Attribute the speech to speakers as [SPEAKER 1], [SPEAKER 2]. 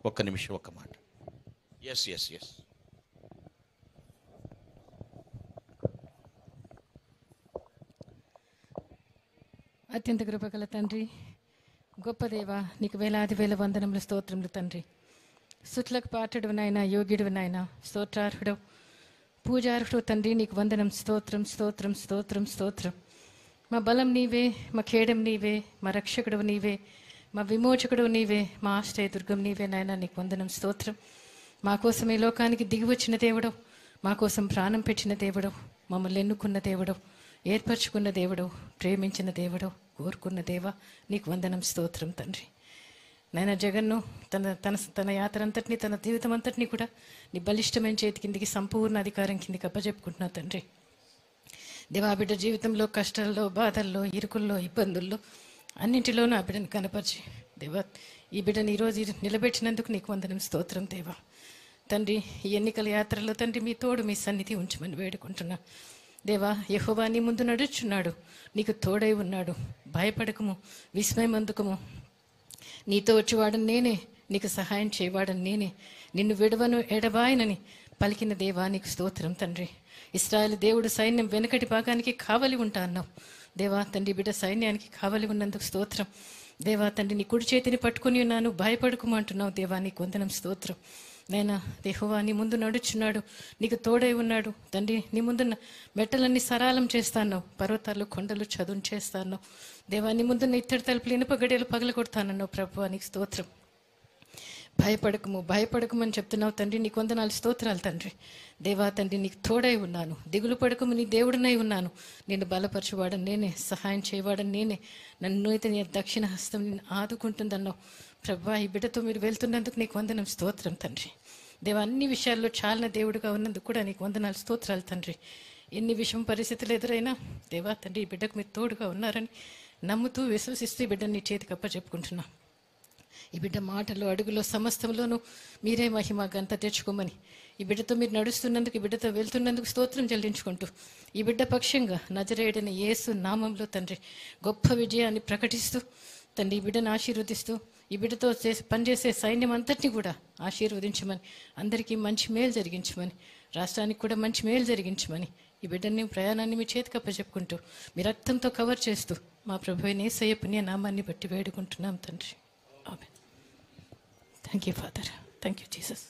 [SPEAKER 1] ఒక్క నిమిషం, ఒక్క మాట. Yes yes yes.
[SPEAKER 2] అత్యంత కృపగల తండ్రి, గొప్ప దేవ, నీకు వేలాది వేల వందనములు, స్తోత్రములు తండ్రి. సుట్లకు పాటడు నాయన, యోగ్యుడు నాయన, స్తోత్రార్హుడు, పూజార్హుడు తండ్రి. నీకు వందనం, స్తోత్రం స్తోత్రం స్తోత్రం స్తోత్రం. మా బలం నీవే, మా ఖేడం నీవే, మా రక్షకుడు నీవే, మా విమోచకుడు నీవే, మా ఆశ్రయదుర్గం నీవే నాయన. నీకు వందనం, స్తోత్రం. మా కోసం ఈ లోకానికి దిగి వచ్చిన దేవుడు, మా కోసం ప్రాణం పెట్టిన దేవుడు, మమ్మల్ని ఎన్నుకున్న దేవుడు, ఏర్పరచుకున్న దేవుడు, ప్రేమించిన దేవుడు, కోరుకున్న దేవ, నీకు వందనం, స్తోత్రం తండ్రి. నాయన జగన్ను తన యాత్ర అంతటినీ, తన జీవితం అంతటినీ కూడా నీ బలిష్టమైన చేతి కిందికి, సంపూర్ణ అధికారం కిందికి అప్పచెప్పుకుంటున్నా తండ్రి. దేవా, బిడ్డ జీవితంలో కష్టాల్లో, బాధల్లో, ఇరుకుల్లో, ఇబ్బందుల్లో అన్నింటిలోనూ ఆ బిడ్డను కనపరిచి దేవా, ఈ బిడ్డను ఈరోజు నిలబెట్టినందుకు నీకు వందనం, స్తోత్రం దేవా. తండ్రి, ఈ ఎన్నికల యాత్రలో తండ్రి మీ తోడు, మీ సన్నిధి ఉంచమని వేడుకుంటున్నా దేవా. యెహోవా నీ ముందు నడుచున్నాడు, నీకు తోడై ఉన్నాడు, భయపడకము, విస్మయం అందుకము. నీతో వచ్చేవాడని నేనే, నీకు సహాయం చేయవాడని నేనే, నిన్ను విడవను ఎడబాయనని పలికిన దేవా, నీకు స్తోత్రం తండ్రి. ఇశ్రాయేలు దేవుడు సైన్యం వెనకటి భాగానికి కావలి ఉంటా అన్నావు దేవా. తండ్రి, బిడ్డ సైన్యానికి కావలి ఉన్నందుకు స్తోత్రం దేవా. తండ్రి, నీ కుడి చేతిని పట్టుకుని ఉన్నాను, భయపడకమంటున్నావు దేవా, నీకు వందనం, స్తోత్రం. నైనా యెహోవా నీ ముందు నడుచున్నాడు, నీకు తోడై ఉన్నాడు తండ్రి. నీ ముందున్న మెట్టలన్నీ సరాలం చేస్తాను, పర్వతాలు కొండలు చదును చేస్తాను దేవా. నీ ముందున్న ఇత్తడి తలుపులు, ఇనుప గడియలు పగలగొడతానన్నావు ప్రభువా, నీకు స్తోత్రం. భయపడకమని చెప్తున్నావు తండ్రి, నీకు వందనాలు, స్తోత్రాలు తండ్రి. దేవా తండ్రి, నీకు తోడై ఉన్నాను, దిగులు పడకము, నీ దేవుడినై ఉన్నాను. నేను బలపరచువాడని నేనే, సహాయం చేయవాడని నేనే, నన్ను అయితే నీ దక్షిణ హస్తం నిన్ను ఆదుకుంటుందన్నావు ప్రభువా. ఈ బిడ్డతో మీరు వెళ్తున్నందుకు నీకు వందనం, స్తోత్రం తండ్రి. దేవా, అన్ని విషయాల్లో చాలిన దేవుడుగా ఉన్నందుకు కూడా నీకు వందనాలు, స్తోత్రాలు తండ్రి. ఎన్ని విషమ పరిస్థితులు ఎదురైనా దేవా తండ్రి, ఈ బిడ్డకు మీరు తోడుగా ఉన్నారని నమ్ముతూ, విశ్వసిస్తూ ఈ బిడ్డని నీ చేతికి అప్పచెప్పుకుంటున్నా. ఈ బిడ్డ మాటలు, అడుగులో, సమస్తంలోనూ మీరే మహిమ ఘనత తెచ్చుకోమని, ఈ బిడ్డతో మీరు నడుస్తున్నందుకు, ఈ బిడ్డతో వెళ్తున్నందుకు స్తోత్రం చెల్లించుకుంటూ, ఈ బిడ్డ పక్షంగా నజరేయుడైన యేసు నామంలో తండ్రి గొప్ప విజయాన్ని ప్రకటిస్తూ తండ్రి, ఈ బిడ్డను ఆశీర్వదిస్తూ, ఈ బిడ్డతో పనిచేసే సైన్యం అంతటినీ కూడా ఆశీర్వదించమని, అందరికీ మంచి మేలు జరిగించమని, రాష్ట్రానికి కూడా మంచి మేలు జరిగించమని, ఈ బిడ్డని ప్రయాణాన్ని మీ చేతికి అప్పచెప్పుకుంటూ, మీ రక్తంతో కవర్ చేస్తూ, మా ప్రభువైన యేసయ్య పుణ్య నామాన్ని బట్టి వేడుకుంటున్నాం తండ్రి. ఆమేన్. Thank you, Father. Thank you, Jesus.